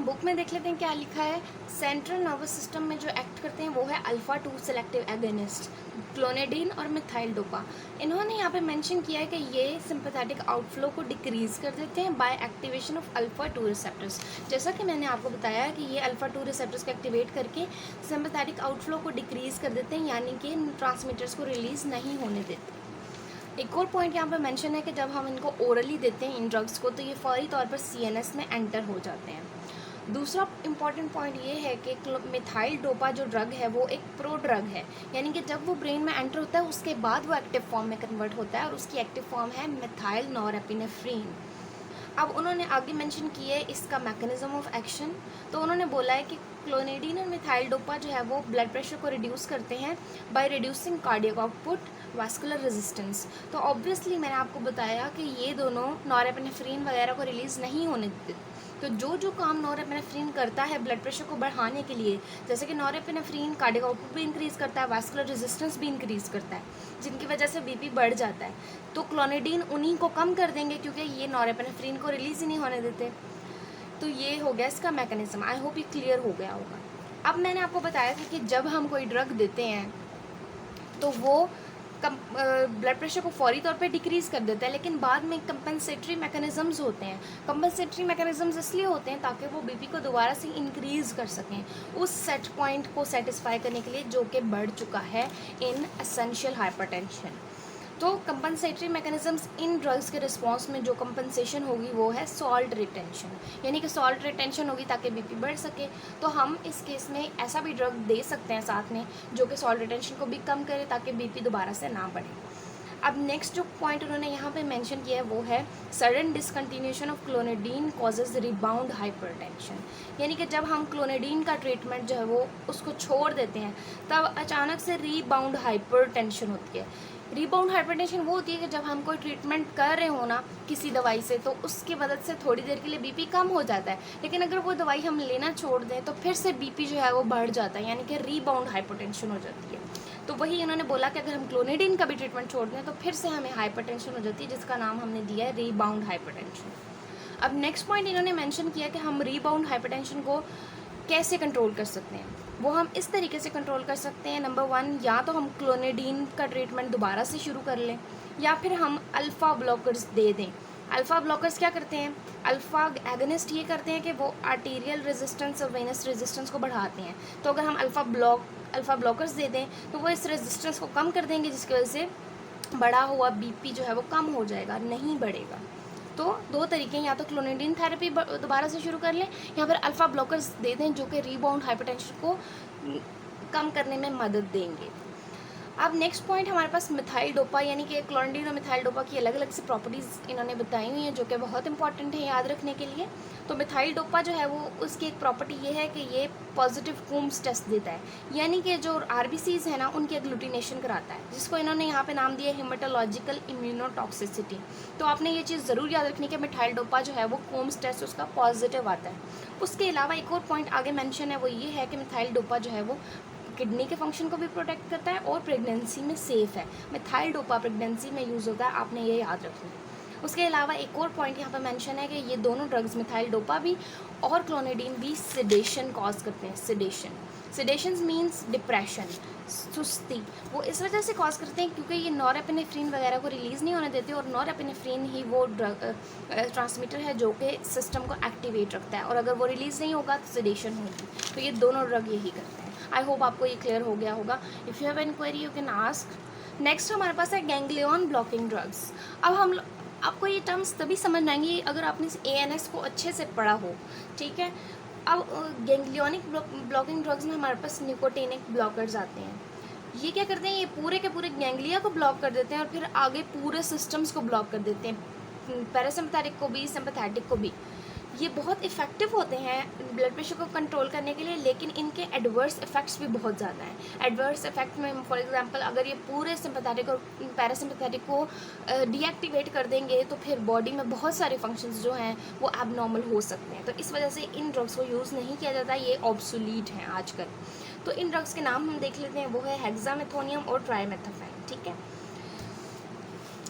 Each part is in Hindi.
बुक में देख लेते हैं क्या लिखा है। सेंट्रल नर्वस सिस्टम में जो एक्ट करते हैं वो है अल्फा 2 सेलेक्टिव एगोनिस्ट, क्लोनेडिन और मिथाइल डोपा। इन्होंने यहाँ पे मेंशन किया है कि ये सिंपैथेटिक आउटफ्लो को डिक्रीज़ कर देते हैं by activation of alpha 2 receptors. जैसा कि मैंने आपको बताया कि ये अल्फा 2 रिसेप्टर्स को एक्टिवेट करके सिंपैथेटिक आउटफ्लो को डिक्रीज़ कर देते हैं, यानी कि ट्रांसमीटर्स को रिलीज़ नहीं होने देते। एक और पॉइंट यहाँ पर मेंशन है कि जब हम इनको ओरली देते हैं इन ड्रग्स को तो ये फौरी तौर पर सीएनएस में एंटर हो जाते हैं। दूसरा इम्पॉर्टेंट पॉइंट ये है कि मिथाइल डोपा जो ड्रग है वो एक प्रो ड्रग है, यानी कि जब वो ब्रेन में एंटर होता है उसके बाद वो एक्टिव फॉर्म में कन्वर्ट होता है और उसकी एक्टिव फॉर्म है मिथाइल नॉरएपिनेफ्रीन। अब उन्होंने आगे मेंशन किया है इसका मैकेनिज्म ऑफ एक्शन। तो उन्होंने बोला है कि क्लोनेडिन और मिथाइल डोपा जो है वो ब्लड प्रेशर को रिड्यूस करते हैं by reducing cardiac output, vascular resistance. तो ऑब्वियसली मैंने आपको बताया कि ये दोनों नॉरएपिनेफ्रीन वगैरह को रिलीज़ नहीं होने देते। तो जो काम नॉरएपिनेफ्रीन करता है ब्लड प्रेशर को बढ़ाने के लिए, जैसे कि नॉरएपिनेफ्रीन कार्डियक आउटपुट भी इंक्रीज़ करता है, वास्कुलर रेजिस्टेंस भी इंक्रीज़ करता है, जिनकी वजह से बीपी बढ़ जाता है। तो क्लोनेडिन उन्हीं को कम कर देंगे क्योंकि ये नॉरएपिनेफ्रीन को रिलीज़ ही नहीं होने देते। तो ये हो गया इसका मैकेनिज्म। आई होप ये क्लियर हो गया होगा। अब मैंने आपको बताया था कि जब हम कोई ड्रग देते हैं तो वो ब्लड प्रेशर को फौरी तौर पे डिक्रीज़ कर देता है, लेकिन बाद में कंपनसेटरी मैकेनिज़म्स होते हैं। कंपनसेटरी मैकेनिज़म्स इसलिए होते हैं ताकि वो बीपी को दोबारा से इंक्रीज़ कर सकें उस सेट पॉइंट को सेटिस्फाई करने के लिए जो कि बढ़ चुका है इन एसेंशियल हाइपरटेंशन। तो कंपनसेटरी मैकेनिज़म्स इन ड्रग्स के रिस्पॉन्स में जो कंपनसेशन होगी वो है सॉल्ट रिटेंशन, यानी कि सॉल्ट रिटेंशन होगी ताकि बीपी बढ़ सके। तो हम इस केस में ऐसा भी ड्रग दे सकते हैं साथ में जो कि सॉल्ट रिटेंशन को भी कम करे ताकि बीपी दोबारा से ना बढ़े। अब नेक्स्ट जो पॉइंट उन्होंने यहाँ पे मेंशन किया है वो है sudden discontinuation of clonidine causes rebound hypertension, यानी कि जब हम क्लोनेडिन का ट्रीटमेंट जो है वो उसको छोड़ देते हैं तब अचानक से रीबाउंड हाइपरटेंशन होती है। रीबाउंड हाइपरटेंशन वो होती है कि जब हम कोई ट्रीटमेंट कर रहे हो ना किसी दवाई से तो उसकी मदद से थोड़ी देर के लिए बीपी कम हो जाता है, लेकिन अगर वो दवाई हम लेना छोड़ दें तो फिर से बीपी जो है वो बढ़ जाता है, यानी कि रीबाउंड हाइपरटेंशन हो जाती है। तो वही इन्होंने बोला कि अगर हम क्लोनेडिन का भी ट्रीटमेंट छोड़ दें तो फिर से हमें हाइपरटेंशन हो जाती है, जिसका नाम हमने दिया है रीबाउंड हाइपरटेंशन। अब नेक्स्ट पॉइंट इन्होंने मेंशन किया कि हम रीबाउंड हाइपरटेंशन को कैसे कंट्रोल कर सकते हैं। वो हम इस तरीके से कंट्रोल कर सकते हैं, नंबर 1 या तो हम क्लोनेडिन का ट्रीटमेंट दोबारा से शुरू कर लें या फिर हम अल्फ़ा ब्लॉकर्स दे दें। अल्फ़ा ब्लॉकर्स क्या करते हैं? अल्फ़ा एगनिस्ट ये करते हैं कि वो आर्टीरियल रेजिस्टेंस और वेनस रेजिस्टेंस को बढ़ाते हैं। तो अगर हम अल्फ़ा ब्लॉकर्स दे दें तो वो इस रेजिस्टेंस को कम कर देंगे, जिसकी वजह से बढ़ा हुआ बीपी जो है वो कम हो जाएगा, नहीं बढ़ेगा। तो दो तरीके हैं, या तो क्लोनेडिन थेरेपी दोबारा से शुरू कर लें या फिर अल्फ़ा ब्लॉकर्स दे दें जो कि रीबाउंड हाइपरटेंशन को कम करने में मदद देंगे। अब नेक्स्ट पॉइंट हमारे पास मिथाइल डोपा, यानी कि क्लोनेडिन और मिथाइल डोपा की अलग अलग सी प्रॉपर्टीज़ इन्होंने बताई हुई हैं जो कि बहुत इंपॉर्टेंट है याद रखने के लिए। तो मिथाइल डोपा जो है वो उसकी एक प्रॉपर्टी ये है कि ये पॉजिटिव कूम्स टेस्ट देता है, यानी कि जो आरबीसीज है ना उनकी एग्लूटिनेशन कराता है, जिसको इन्होंने यहाँ पे नाम दिया हेमाटोलॉजिकल इम्यूनोटॉक्सिसिटी। तो आपने ये चीज़ ज़रूर याद रखनी कि मिथाइल डोपा जो है वो कूम्स टेस्ट उसका पॉजिटिव आता है। उसके अलावा एक और पॉइंट आगे मेंशन है, वो ये है कि मिथाइल डोपा जो है वो किडनी के फंक्शन को भी प्रोटेक्ट करता है और प्रेगनेंसी में सेफ़ है। मिथाइल डोपा प्रेगनेंसी में यूज़ होता है, आपने ये याद रखना है। उसके अलावा एक और पॉइंट यहाँ पर मेंशन है कि ये दोनों ड्रग्स मिथाइल डोपा भी और क्लोनेडिन भी सिडेशन कॉज करते हैं। सिडेशन मीन्स डिप्रेशन, सुस्ती। वो इस वजह से कॉज करते हैं क्योंकि ये नॉरएपिनेफ्रीन वगैरह को रिलीज़ नहीं होने देते, और नॉरएपिनेफ्रीन ही वो ड्रग ट्रांसमीटर है जो कि सिस्टम को एक्टिवेट रखता है, और अगर वो रिलीज़ नहीं होगा तो सिडेशन होगी। तो ये दोनों ड्रग यही करते हैं। आई होप आपको ये क्लियर हो गया होगा। If you have any query you can ask. Next हमारे पास है गैंग्लियन ब्लॉकिंग ड्रग्स। अब आपको ये टर्म्स तभी समझ में आएंगी अगर आपने ANS को अच्छे से पढ़ा हो, ठीक है। अब गैंग्लियोनिक ब्लॉकिंग ड्रग्स में हमारे पास निकोटिनिक ब्लॉकर्स आते हैं। ये क्या करते हैं? ये पूरे के पूरे गैंग्लिया को ब्लॉक कर देते हैं और फिर आगे पूरे सिस्टम्स को ब्लॉक कर देते हैं, पैरासिम्पैथेटिक को भी, सिम्पैथेटिक को भी। ये बहुत इफ़ेक्टिव होते हैं ब्लड प्रेशर को कंट्रोल करने के लिए, लेकिन इनके एडवर्स इफ़ेक्ट्स भी बहुत ज़्यादा हैं। एडवर्स इफ़ेक्ट में फॉर एग्जांपल अगर ये पूरे सिंपैथेटिक और पैरासिम्पैथेटिक को डीएक्टिवेट कर देंगे तो फिर बॉडी में बहुत सारे फंक्शंस जो हैं वो एबनॉर्मल हो सकते हैं। तो इस वजह से इन ड्रग्स को यूज़ नहीं किया जाता, ये ऑब्सोलीट हैं आजकल। तो इन ड्रग्स के नाम हम देख लेते हैं, वो है हेक्सामेथोनियम और ट्राइमेथाफाइन, ठीक है।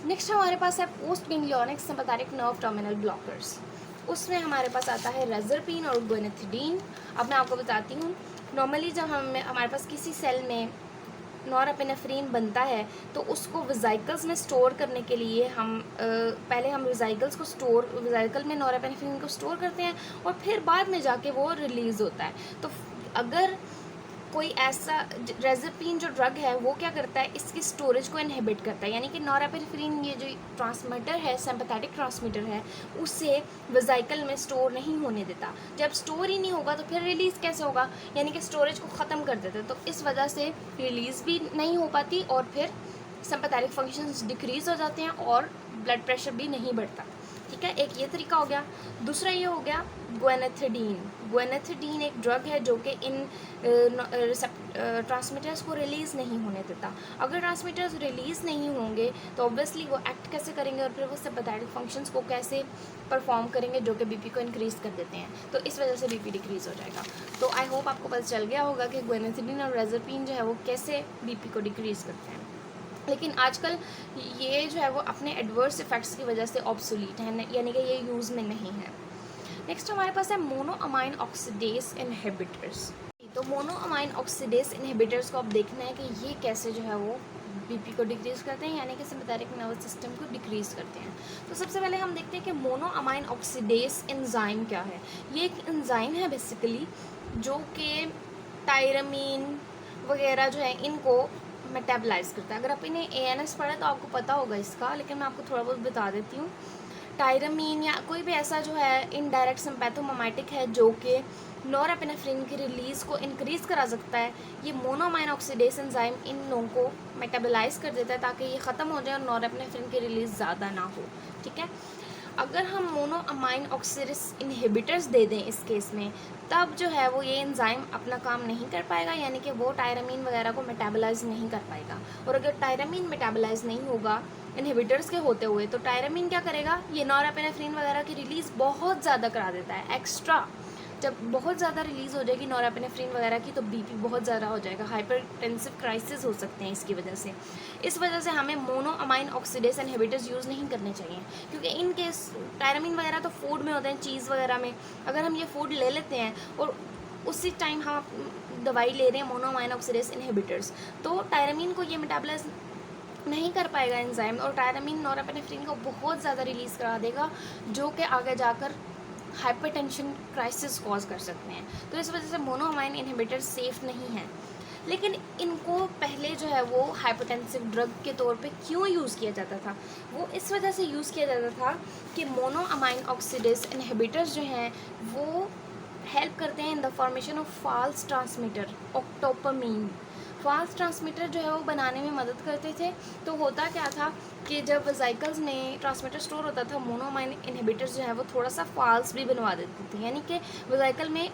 नेक्स्ट हमारे पास है post ganglionic sympathetic nerve terminal blockers. उसमें हमारे पास आता है रेज़रपिन और ग्वेनेथिडीन। अब मैं आपको बताती हूँ, नॉर्मली जब हमारे पास किसी सेल में नॉरएपिनेफ्रिन बनता है तो उसको वेसिकल्स में स्टोर करने के लिए हम पहले हम वेसिकल में नॉरएपिनेफ्रिन को स्टोर करते हैं और फिर बाद में जाके वो रिलीज़ होता है। तो अगर कोई ऐसा रेज़रपिन जो ड्रग है वो क्या करता है, इसकी स्टोरेज को इनहिबिट करता है, यानी कि नॉरएपिनेफ्रिन ये जो ट्रांसमीटर है, सिंपैथेटिक ट्रांसमीटर है, उसे वेसिकल में स्टोर नहीं होने देता। जब स्टोर ही नहीं होगा तो फिर रिलीज़ कैसे होगा, यानी कि स्टोरेज को ख़त्म कर देता है। तो इस वजह से रिलीज़ भी नहीं हो पाती और फिर सिंपैथेटिक फंक्शंस डिक्रीज़ हो जाते हैं और ब्लड प्रेशर भी नहीं बढ़ता। ठीक है, एक ये तरीका हो गया। दूसरा ये हो गया ग्वेनेथिडीन। ग्वेनेथिडीन एक ड्रग है जो कि इन ट्रांसमीटर्स को रिलीज़ नहीं होने देता। अगर ट्रांसमीटर्स रिलीज़ नहीं होंगे तो ऑब्वियसली वो एक्ट कैसे करेंगे और फिर वो सिंपैथेटिक फंक्शंस को कैसे परफॉर्म करेंगे जो कि बीपी को इंक्रीज़ कर देते हैं। तो इस वजह से बीपी डिक्रीज़ हो जाएगा। तो आई होप आपको पता चल गया होगा कि ग्वेनेथिडीन और रेज़रपिन जो है वो कैसे बीपी को डिक्रीज़ करते हैं। लेकिन आजकल ये जो है वो अपने एडवर्स इफ़ेक्ट्स की वजह से ऑब्सोलीट है, यानी कि ये यूज़ में नहीं है। नेक्स्ट हमारे पास है मोनोअमाइन ऑक्सीडेज इनहिबिटर्स। तो मोनोअमाइन ऑक्सीडेज इनहिबिटर्स को अब देखना है कि ये कैसे जो है वो बीपी को डिक्रीज़ करते हैं, यानी कि सिंपैथेटिक नर्वस सिस्टम को डिक्रीज़ करते हैं। तो सबसे पहले हम देखते हैं कि मोनोअमाइन ऑक्सीडेज एंजाइम क्या है। ये एक एंजाइम है बेसिकली जो कि टायरामीन वगैरह जो है इनको मेटाबलाइज करता है। अगर आप इन्हें ANS पढ़े तो आपको पता होगा इसका, लेकिन मैं आपको थोड़ा बहुत बता देती हूँ। टायरामीन या कोई भी ऐसा जो है इनडायरेक्ट सिम्पैथोमिमेटिक है जो कि नॉरएपिनेफ्रिन की रिलीज़ को इंक्रीज़ करा सकता है। ये मोनोअमाइन ऑक्सीडेज एंजाइम इन लोगों को मेटाबलाइज कर देता है ताकि ये ख़त्म हो जाए और नॉरएपिनेफ्रिन की रिलीज़ ज़्यादा ना हो। ठीक है, अगर हम मोनोअमाइन ऑक्सीडेज इनहिबिटर्स दे दें इस केस में, तब जो है वो ये एंजाइम अपना काम नहीं कर पाएगा, यानी कि वो टायरामीन वगैरह को मेटाबलाइज नहीं कर पाएगा। और अगर टायरामीन मेटाबलाइज नहीं होगा इनहिबिटर्स के होते हुए, तो टायरामीन क्या करेगा, ये नॉरएपिनेफ्रिन वगैरह की रिलीज़ बहुत ज़्यादा करा देता है एक्स्ट्रा। जब बहुत ज़्यादा रिलीज़ हो जाएगी नॉरएपिनेफ्रिन वगैरह की तो बीपी बहुत ज़्यादा हो जाएगा, हाइपरटेंसिव क्राइसिस हो सकते हैं इसकी वजह से। इस वजह से हमें मोनोअमाइन ऑक्सीडेज इनहिबिटर्स यूज़ नहीं करने चाहिए, क्योंकि इन केस टायरामीन वगैरह तो फूड में होते हैं, चीज़ वगैरह में। अगर हम ये फूड ले लेते हैं और उसी टाइम हम दवाई ले रहे हैं मोनोअमाइन ऑक्सीडेज इनहिबिटर्स, तो टायरामीन को ये मेटाबलाइज नहीं कर पाएगा एंजाइम, और टायरामीन नॉरएपिनेफ्रिन को बहुत ज़्यादा रिलीज़ करा देगा जो कि आगे जाकर हाइपरटेंशन क्राइसिस कॉज कर सकते हैं। तो इस वजह से मोनोअमाइन इनहिबिटर सेफ़ नहीं है। लेकिन इनको पहले जो है वो हाइपरटेंसिव ड्रग के तौर पे क्यों यूज़ किया जाता था, वो इस वजह से यूज़ किया जाता था कि मोनोअमाइन ऑक्सीडेज इनहिबिटर्स जो हैं वो हेल्प करते हैं in the formation of false transmitter octopamine. False transmitter जो है वो बनाने में मदद करते थे। तो होता क्या था कि जब वेसिकल्स में ट्रांसमीटर स्टोर होता था, मोनोअमाइन इनहिबिटर्स जो है वो थोड़ा सा फॉल्स भी बनवा देते थे, यानी कि वेसिकल में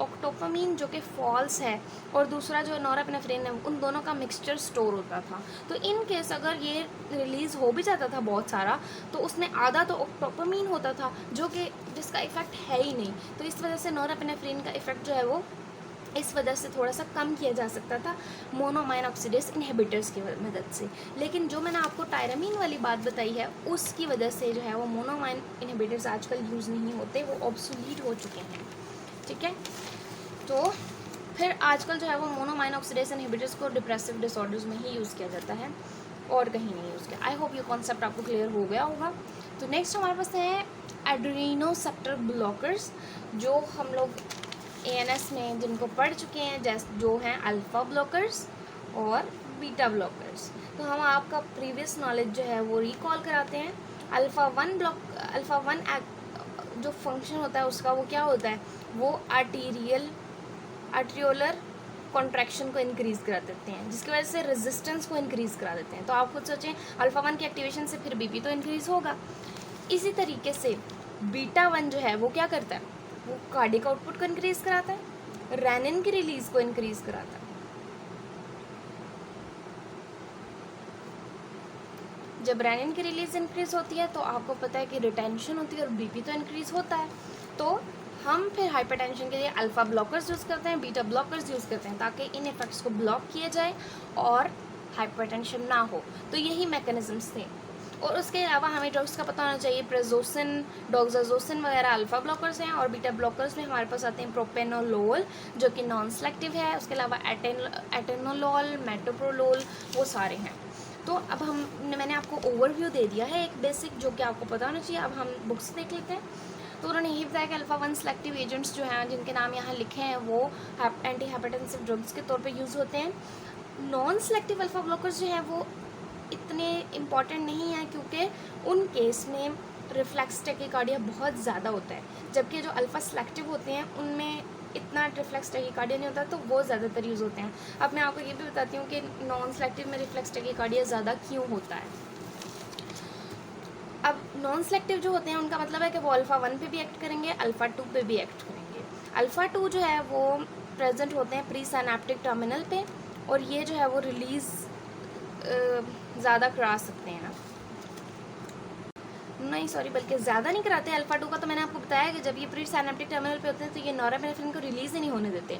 ऑक्टोपमीन जो कि फॉल्स है और दूसरा जो नॉरएपिनेफ्रिन है, उन दोनों का मिक्सचर स्टोर होता था। तो इन केस अगर ये रिलीज़ हो भी जाता था बहुत सारा, तो उसमें आधा तो ऑक्टोपमीन होता था जो कि जिसका इफ़ेक्ट है ही नहीं। तो इस वजह से नॉरएपिनेफ्रिन का इफ़ेक्ट जो है वो इस वजह से थोड़ा सा कम किया जा सकता था मोनोअमाइन ऑक्सीडेज इनहिबिटर्स की मदद से। लेकिन जो मैंने आपको टायरामीन वाली बात बताई है उसकी वजह से जो है वो मोनोअमाइन इनहिबिटर्स आजकल यूज़ नहीं होते, वो ऑब्सोलीट हो चुके हैं। ठीक है, तो फिर आजकल जो है वो मोनोअमाइन ऑक्सीडेज इनहिबिटर्स को डिप्रेसिव डिसऑर्डर्स में ही यूज़ किया जाता है और कहीं नहीं यूज़ किया। आई होप ये कॉन्सेप्ट आपको क्लियर हो गया होगा। तो नेक्स्ट हमारे पास है एड्रेनोसेप्टर ब्लॉकर्स, जो हम लोग ANS में जिनको पढ़ चुके हैं, जैसे जो हैं अल्फ़ा ब्लॉकर्स और बीटा ब्लॉकर्स। तो हम आपका प्रीवियस नॉलेज जो है वो रिकॉल कराते हैं। अल्फ़ा वन जो फंक्शन होता है उसका वो क्या होता है, वो आर्टियोलर कॉन्ट्रैक्शन को इंक्रीज़ करा देते हैं, जिसकी वजह से रेजिस्टेंस को इंक्रीज़ करा देते हैं। तो आप खुद सोचें, अल्फ़ा 1 की एक्टिवेशन से फिर बीपी तो इंक्रीज़ होगा। इसी तरीके से बीटा 1 जो है वो क्या करता है, वो कार्डिक आउटपुट को इंक्रीज़ कराता है, रेनिन की रिलीज़ को इंक्रीज़ कराता है। जब रेनिन की रिलीज़ इंक्रीज़ होती है तो आपको पता है कि रिटेंशन होती है और बीपी तो इंक्रीज़ होता है। तो हम फिर हाइपरटेंशन के लिए अल्फ़ा ब्लॉकर्स यूज़ करते हैं, बीटा ब्लॉकर्स यूज़ करते हैं, ताकि इन इफ़ेक्ट्स को ब्लॉक किया जाए और हाइपरटेंशन ना हो। तो यही मैकेनिज़म्स थे। और उसके अलावा हमें ड्रग्स का पता होना चाहिए, प्रेजोसिन, डॉक्साजोसिन वगैरह अल्फा ब्लॉकर्स हैं, और बीटा ब्लॉकर्स में हमारे पास आते हैं प्रोपेनोलोल जो कि नॉन सेलेक्टिव है, उसके अलावा एटेनोलोल, मेटोप्रोलोल, वो सारे हैं। तो अब मैंने आपको ओवरव्यू दे दिया है एक बेसिक, जो कि आपको पता होना चाहिए। अब हम बुक्स देख लेते हैं। तो उन्होंने ये बताया कि अल्फा 1 सेलेक्टिव एजेंट्स जो हैं, जिनके नाम यहाँ लिखे हैं, वो एंटी हाइपरटेंसिव ड्रग्स के तौर पे यूज़ होते हैं। नॉन सेलेक्टिव अल्फा ब्लॉकर्स जो हैं वो इतने इम्पॉर्टेंट नहीं है, क्योंकि उन केस में रिफ्लेक्स टैकीकार्डिया बहुत ज़्यादा होता है, जबकि जो अल्फ़ा सेलेक्टिव होते हैं उनमें इतना रिफ्लेक्स टैकीकार्डिया नहीं होता, तो वो ज़्यादातर यूज़ होते हैं। अब मैं आपको ये भी बताती हूँ कि नॉन सेलेक्टिव में रिफ्लेक्स टैकीकार्डिया ज़्यादा क्यों होता है। अब नॉन सेलेक्टिव जो होते हैं उनका मतलब है कि वो अल्फ़ा 1 पे भी एक्ट करेंगे, अल्फ़ा 2 पे भी एक्ट करेंगे। अल्फ़ा 2 जो है वो प्रेजेंट होते हैं प्री सिनेप्टिक टर्मिनल पे, और ये जो है वो रिलीज़ ज़्यादा करा सकते हैं ना, नहीं सॉरी, बल्कि ज़्यादा नहीं कराते। अल्फ़ा 2 का तो मैंने आपको बताया कि जब ये प्री सिनेप्टिक टर्मिनल पे होते हैं तो ये नॉरेपेनेफ्रिन को रिलीज़ ही नहीं होने देते।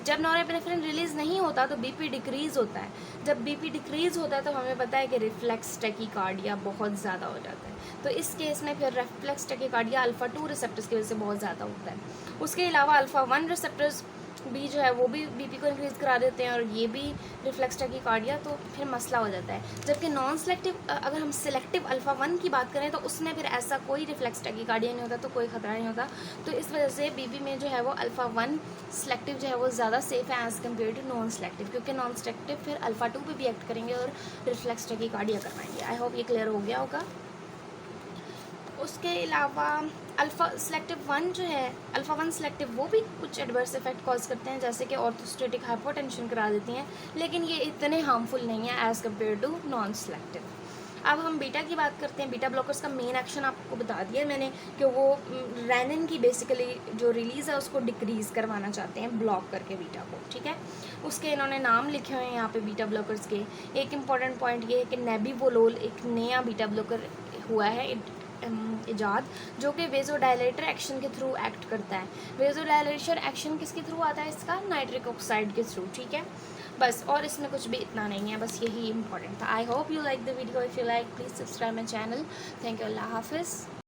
जब नॉरेपेनेफ्रिन रिलीज़ नहीं होता तो बीपी डिक्रीज़ होता है। जब बीपी डिक्रीज़ होता है तो हमें पता है कि रिफ्लेक्स टैकीकार्डिया बहुत ज़्यादा हो जाता है। तो इस केस में फिर रिफ्लेक्स टैकीकार्डिया अल्फ़ा 2 रिसेप्टर्स की वजह से बहुत ज़्यादा होता है। उसके अलावा अल्फ़ा 1 रिसेप्टर्स भी जो है वो भी बीपी को इंक्रीज़ करा देते हैं, और ये भी रिफ्लेक्स टैकीकार्डिया, तो फिर मसला हो जाता है। जबकि नॉन सेलेक्टिव, अगर हम सिलेक्टिव अल्फ़ा 1 की बात करें तो उसमें फिर ऐसा कोई रिफ्लेक्स टैकीकार्डिया नहीं होता, तो कोई ख़तरा नहीं होता। तो इस वजह से बीपी में जो है वो अल्फ़ा 1 सेलेक्टिव जो है वो ज़्यादा सेफ़ है as compared to non selective, क्योंकि नॉन सेलेक्टिव फिर अल्फ़ा 2 पे भी एक्ट करेंगे और रिफ्लेक्स टैकीकार्डिया करवाएंगे। आई होप ये क्लियर हो गया होगा। उसके अलावा अल्फ़ा सेलेक्टिव 1 जो है, अल्फ़ा 1 सेलेक्टिव, वो भी कुछ एडवर्स इफेक्ट कॉज करते हैं, जैसे कि ऑर्थोस्टेटिक हाइपोटेंशन करा देती हैं, लेकिन ये इतने हार्मफुल नहीं है as compared to non selective. अब हम बीटा की बात करते हैं। बीटा ब्लॉकर्स का मेन एक्शन आपको बता दिया मैंने कि वो रेनिन की बेसिकली जो रिलीज़ है उसको डिक्रीज़ करवाना चाहते हैं, ब्लॉक करके बीटा को, ठीक है। उसके इन्होंने नाम लिखे हुए हैं यहाँ पे बीटा ब्लॉकर्स के। एक इम्पॉर्टेंट पॉइंट ये है कि नेबिवोलोल एक नया बीटा ब्लॉकर हुआ है इजाद, जो कि वेजोडायलेटर एक्शन के थ्रू एक्ट करता है। वेजोडायलेशन एक्शन किसके थ्रू आता है इसका? नाइट्रिक ऑक्साइड के थ्रू, ठीक है। बस, और इसमें कुछ भी इतना नहीं है, बस यही इंपॉर्टेंट था। I hope you like the video. If you like please subscribe my channel. Thank you. अल्लाह हाफिज़।